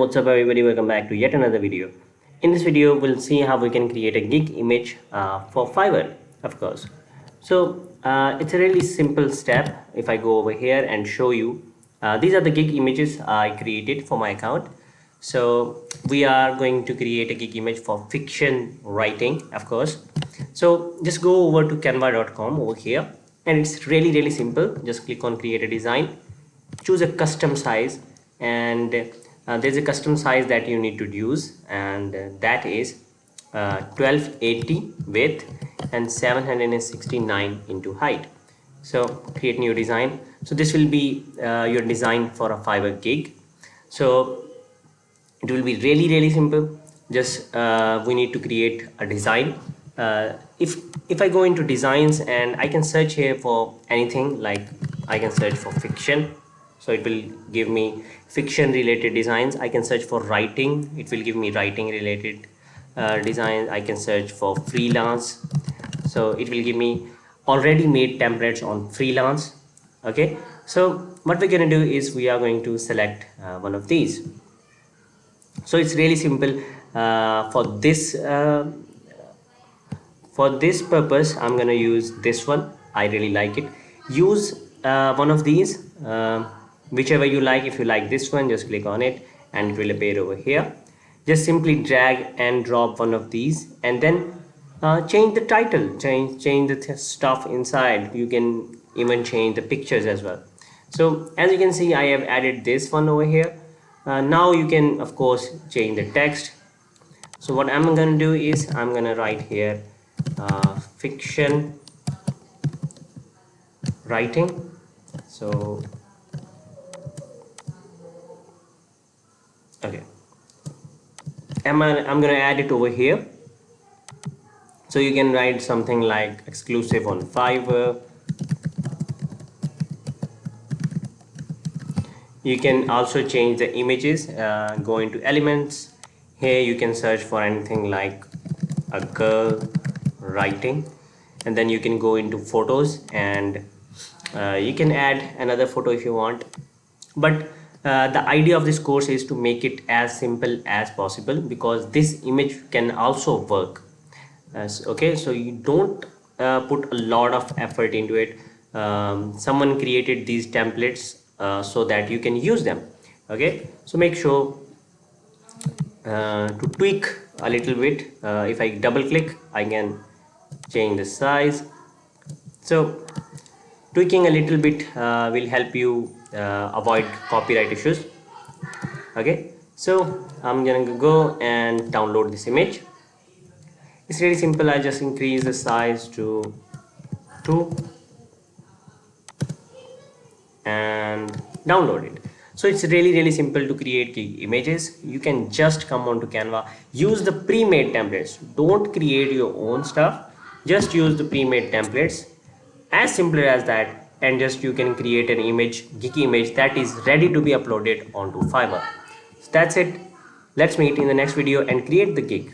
what's up everybody, welcome back to yet another video. In this video we'll see how we can create a gig image for Fiverr, of course. So it's a really simple step. If I go over here and show you, these are the gig images I created for my account. So we are going to create a gig image for fiction writing, of course. So just go over to canva.com over here, and it's really simple. Just click on create a design, choose a custom size, and there's a custom size that you need to use, and that is 1280 width and 769 into height. So create new design. So this will be your design for a Fiverr gig. So it will be really simple. Just we need to create a design. If I go into designs and I can search here for anything, like I can search for fiction, so it will give me fiction related designs. I can search for writing, it will give me writing related designs. I can search for freelance, so it will give me already made templates on freelance. Okay, so what we're going to do is we are going to select one of these. So it's really simple. For this purpose I'm going to use this one. I really like it. Use one of these, whichever you like. If you like this one, just click on it and it will appear over here. Just simply drag and drop one of these, and then change the title, change the stuff inside. You can even change the pictures as well. So as you can see, I have added this one over here. Now you can of course change the text. So what I'm going to do is I'm going to write here fiction writing. So okay, I'm going to add it over here. So you can write something like exclusive on Fiverr. You can also change the images, go into elements. Here you can search for anything like a girl writing, and then you can go into photos, and you can add another photo if you want. But the idea of this course is to make it as simple as possible, because this image can also work. Okay, so you don't put a lot of effort into it. Someone created these templates so that you can use them. Okay, so make sure to tweak a little bit. If I double click, I can change the size. So tweaking a little bit will help you avoid copyright issues. Okay, so I'm gonna go and download this image. It's really simple. I just increase the size to 2 and download it. So it's really simple to create gig images. You can just come onto Canva, use the pre-made templates. Don't create your own stuff, just use the pre-made templates. As simple as that, and just you can create an image, gig image, that is ready to be uploaded onto Fiverr. So that's it. Let's meet in the next video and create the gig.